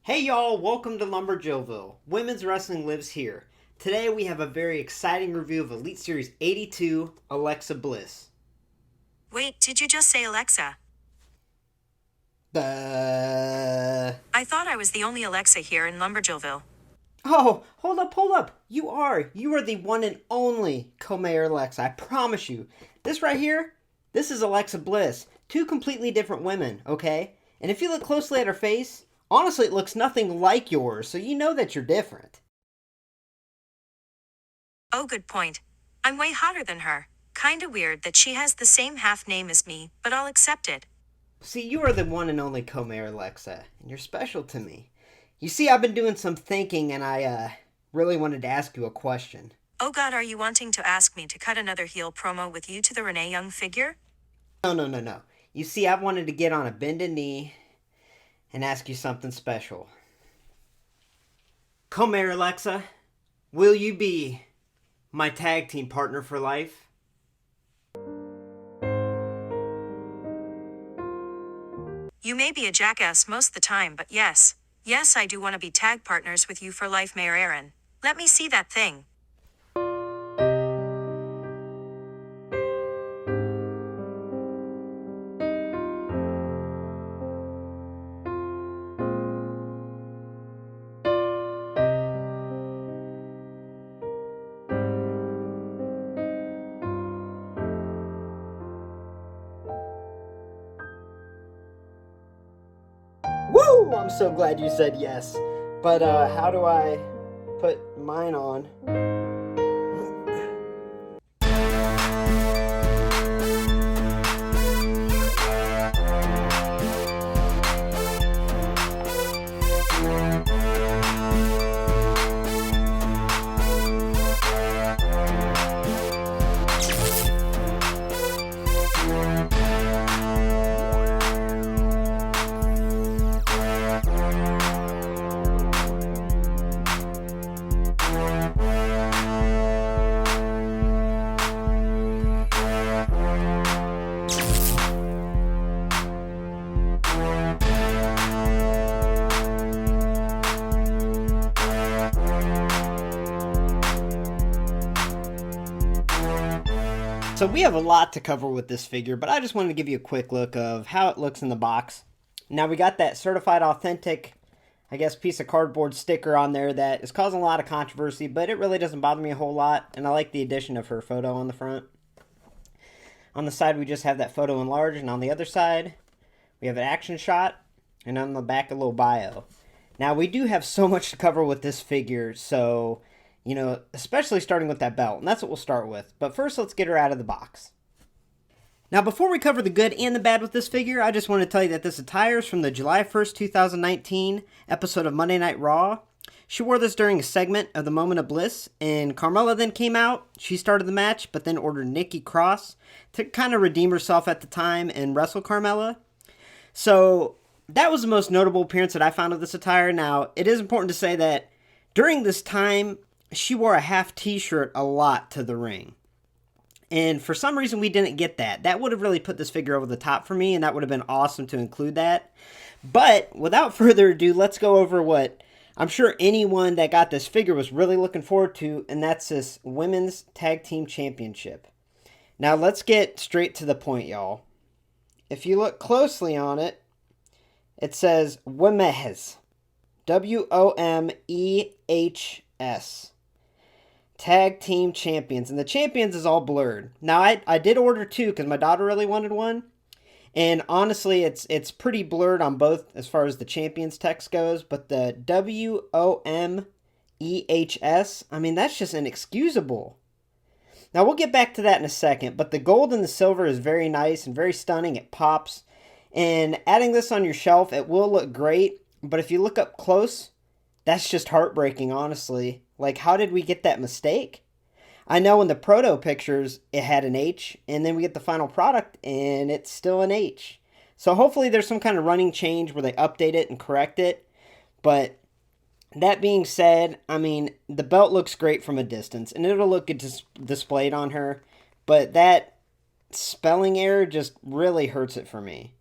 Hey y'all, welcome to Lumberjillville. Women's wrestling lives here. Today we have a very exciting review of Elite Series 82, Alexa Bliss. Wait, did you just say Alexa? I thought I was the only Alexa here in Lumberjillville. Oh, hold up. You are the one and only co-mayor Alexa, I promise you. This right here, this is Alexa Bliss. Two completely different women, okay? And if you look closely at her face, honestly, it looks nothing like yours, so you know that you're different. Oh, good point. I'm way hotter than her. Kinda weird that she has the same half name as me, but I'll accept it. See, you are the one and only co-mayor Alexa, and you're special to me. You see, I've been doing some thinking, and I really wanted to ask you a question. Oh god, are you wanting to ask me to cut another heel promo with you to the Renee Young figure? No. You see, I've wanted to get on a bended knee and ask you something special. Co-mayor Alexa, will you be my tag team partner for life? You may be a jackass most of the time, but yes. Yes, I do want to be tag partners with you for life, Mayor Aaron. Let me see that thing. Woo! I'm so glad you said yes. But how do I put mine on? So we have a lot to cover with this figure, but I just wanted to give you a quick look of how it looks in the box. Now we got that certified authentic, I guess, piece of cardboard sticker on there that is causing a lot of controversy, but it really doesn't bother me a whole lot, and I like the addition of her photo on the front. On the side we just have that photo enlarged, and on the other side we have an action shot, and on the back a little bio. Now we do have so much to cover with this figure, so especially starting with that belt, and that's what we'll start with. But first, let's get her out of the box. Now, before we cover the good and the bad with this figure, I just want to tell you that this attire is from the July 1st, 2019 episode of Monday Night Raw. She wore this during a segment of the Moment of Bliss, and Carmella then came out. She started the match, but then ordered Nikki Cross to kind of redeem herself at the time and wrestle Carmella. So, that was the most notable appearance that I found of this attire. Now, it is important to say that during this time, she wore a half t-shirt a lot to the ring. And for some reason, we didn't get that. That would have really put this figure over the top for me, and that would have been awesome to include that. But without further ado, let's go over what I'm sure anyone that got this figure was really looking forward to, and that's this Women's Tag Team Championship. Now, let's get straight to the point, y'all. If you look closely on it, it says Women's. W-O-M-E-H-S. Tag Team Champions, and the champions is all blurred. Now, I did order two because my daughter really wanted one, and honestly, it's pretty blurred on both as far as the champions text goes, but the W-O-M-E-H-S, I mean, that's just inexcusable. Now, we'll get back to that in a second, but the gold and the silver is very nice and very stunning. It pops, and adding this on your shelf, it will look great, but if you look up close, that's just heartbreaking, honestly. Like, how did we get that mistake? I know in the proto pictures, it had an H, and then we get the final product, and it's still an H. So hopefully there's some kind of running change where they update it and correct it. But that being said, I mean, the belt looks great from a distance, and it'll look good displayed on her. But that spelling error just really hurts it for me.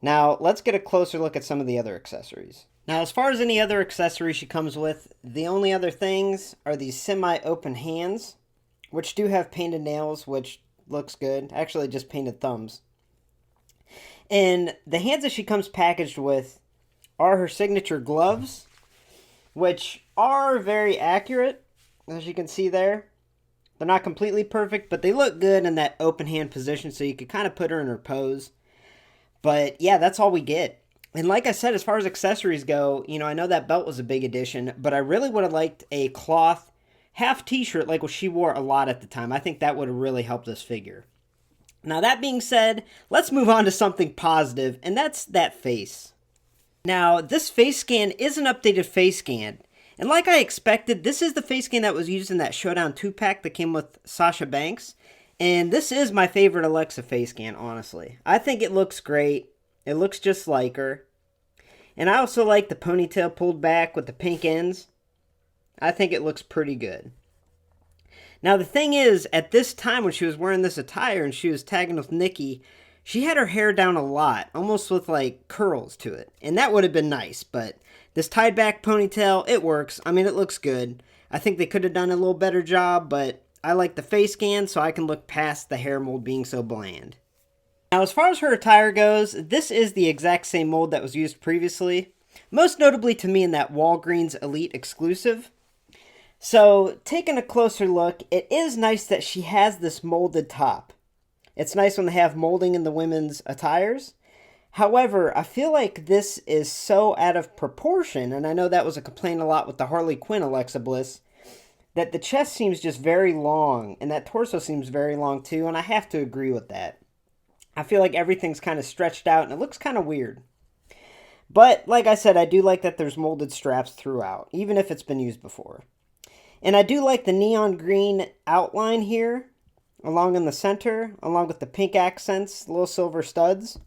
Now, let's get a closer look at some of the other accessories. Now, as far as any other accessories she comes with, the only other things are these semi-open hands, which do have painted nails, which looks good. Actually, just painted thumbs. And the hands that she comes packaged with are her signature gloves, which are very accurate, as you can see there. They're not completely perfect, but they look good in that open hand position, so you could kind of put her in her pose. But yeah, that's all we get. And like I said, as far as accessories go, I know that belt was a big addition, but I really would have liked a cloth half t-shirt like what she wore a lot at the time. I think that would have really helped this figure. Now, that being said, let's move on to something positive, and that's that face. Now, this face scan is an updated face scan. And like I expected, this is the face scan that was used in that Showdown 2-pack that came with Sasha Banks. And this is my favorite Alexa face scan, honestly. I think it looks great. It looks just like her. And I also like the ponytail pulled back with the pink ends. I think it looks pretty good. Now, the thing is, at this time when she was wearing this attire and she was tagging with Nikki, she had her hair down a lot, almost with like curls to it. And that would have been nice, but this tied back ponytail, it works. I mean, it looks good. I think they could have done a little better job, but I like the face scan so I can look past the hair mold being so bland. Now, as far as her attire goes, this is the exact same mold that was used previously, most notably to me in that Walgreens Elite exclusive. So, taking a closer look, it is nice that she has this molded top. It's nice when they have molding in the women's attires. However, I feel like this is so out of proportion, and I know that was a complaint a lot with the Harley Quinn Alexa Bliss, that the chest seems just very long, and that torso seems very long too, and I have to agree with that. I feel like everything's kind of stretched out, and it looks kind of weird. But, like I said, I do like that there's molded straps throughout, even if it's been used before. And I do like the neon green outline here, along in the center, along with the pink accents, little silver studs.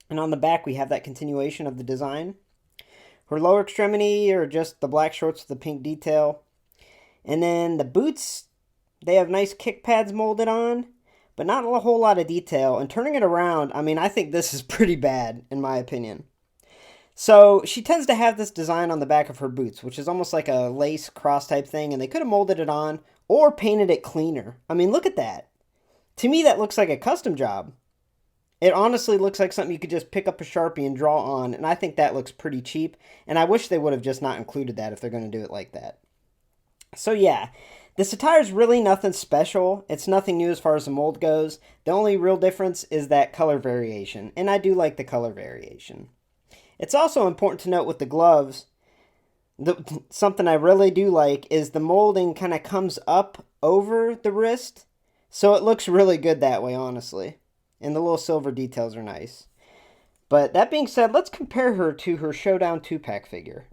And on the back, we have that continuation of the design. Her lower extremity are just the black shorts with the pink detail. And then the boots, they have nice kick pads molded on, but not a whole lot of detail. And turning it around, I mean, I think this is pretty bad, in my opinion. So she tends to have this design on the back of her boots, which is almost like a lace cross type thing, and they could have molded it on or painted it cleaner. I mean, look at that. To me, that looks like a custom job. It honestly looks like something you could just pick up a Sharpie and draw on, and I think that looks pretty cheap, and I wish they would have just not included that if they're going to do it like that. So yeah, this attire is really nothing special. It's nothing new as far as the mold goes. The only real difference is that color variation, and I do like the color variation. It's also important to note with the gloves, something I really do like is the molding kind of comes up over the wrist, so it looks really good that way, honestly. And the little silver details are nice. But that being said, let's compare her to her Showdown 2-pack figure.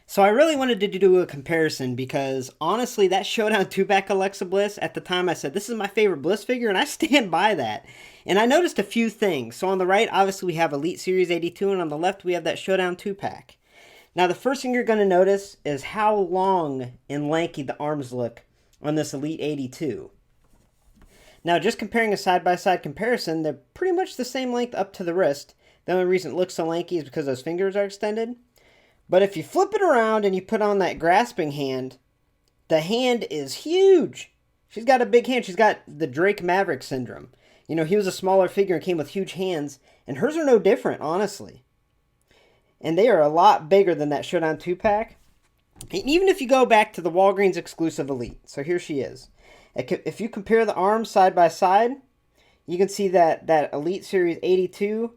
So I really wanted to do a comparison because, honestly, that Showdown 2-pack Alexa Bliss, at the time I said, this is my favorite Bliss figure, and I stand by that. And I noticed a few things. So on the right, obviously, we have Elite Series 82, and on the left, we have that Showdown 2-pack. Now, the first thing you're going to notice is how long and lanky the arms look on this Elite 82. Now, just comparing a side-by-side comparison, they're pretty much the same length up to the wrist. The only reason it looks so lanky is because those fingers are extended. But if you flip it around and you put on that grasping hand, the hand is huge. She's got a big hand. She's got the Drake Maverick syndrome. You know, he was a smaller figure and came with huge hands, and hers are no different, honestly. And they are a lot bigger than that Showdown 2-pack. And even if you go back to the Walgreens exclusive Elite, so here she is. If you compare the arms side by side, you can see that Elite Series 82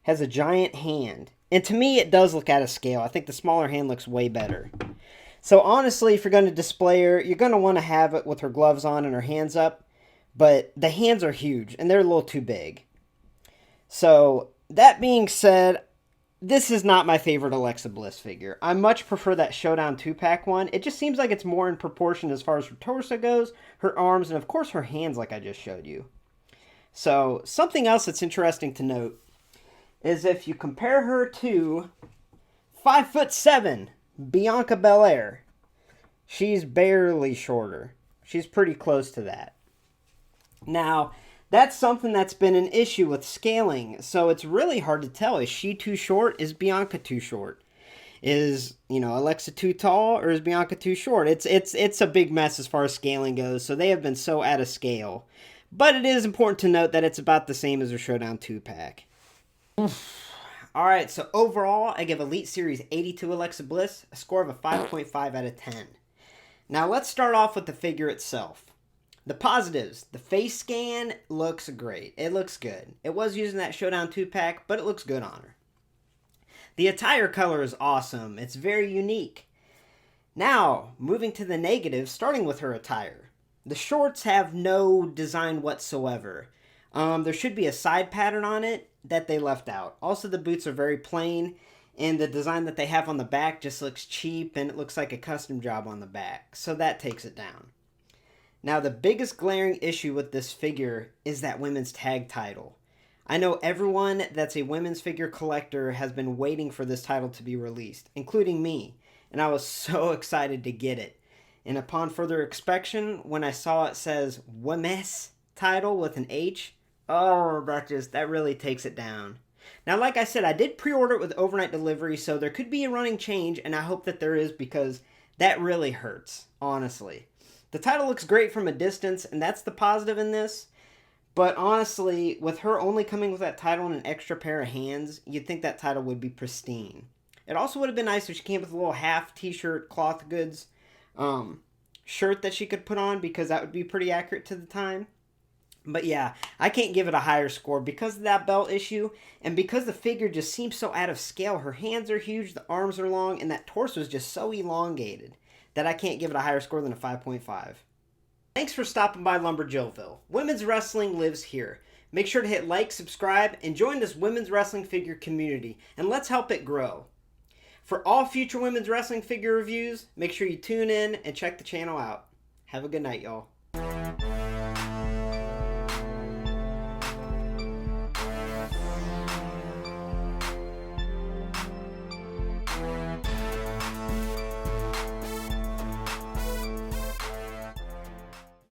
has a giant hand. And to me, it does look out of scale. I think the smaller hand looks way better. So honestly, if you're going to display her, you're going to want to have it with her gloves on and her hands up. But the hands are huge, and they're a little too big. So that being said, this is not my favorite Alexa Bliss figure. I much prefer that Showdown 2-pack one. It just seems like it's more in proportion as far as her torso goes, her arms, and of course her hands like I just showed you. So something else that's interesting to note is if you compare her to 5'7" Bianca Belair, she's barely shorter. She's pretty close to that. Now, that's something that's been an issue with scaling, so it's really hard to tell. Is she too short? Is Bianca too short? Is, Alexa too tall or is Bianca too short? It's a big mess as far as scaling goes, so they have been so out of scale. But it is important to note that it's about the same as their Showdown 2-pack. Alright, so overall, I give Elite Series 82 Alexa Bliss a score of a 5.5 out of 10. Now let's start off with the figure itself. The positives. The face scan looks great. It looks good. It was using that Showdown 2-pack, but it looks good on her. The attire color is awesome. It's very unique. Now, moving to the negatives, starting with her attire. The shorts have no design whatsoever. There should be a side pattern on it that they left out. Also, the boots are very plain, and the design that they have on the back just looks cheap, and it looks like a custom job on the back. So that takes it down. Now, the biggest glaring issue with this figure is that women's tag title. I know everyone that's a women's figure collector has been waiting for this title to be released, including me, and I was so excited to get it. And upon further inspection, when I saw it says Women's title with an H, oh, that really takes it down. Now, like I said, I did pre-order it with overnight delivery, so there could be a running change, and I hope that there is because that really hurts, honestly. The title looks great from a distance, and that's the positive in this. But honestly, with her only coming with that title and an extra pair of hands, you'd think that title would be pristine. It also would have been nice if she came with a little half t-shirt, cloth goods shirt that she could put on, because that would be pretty accurate to the time. But yeah, I can't give it a higher score because of that belt issue, and because the figure just seems so out of scale. Her hands are huge, the arms are long, and that torso is just so elongated that I can't give it a higher score than a 5.5. Thanks for stopping by Lumberjillville. Women's wrestling lives here. Make sure to hit like, subscribe, and join this women's wrestling figure community, and let's help it grow. For all future women's wrestling figure reviews, make sure you tune in and check the channel out. Have a good night, y'all.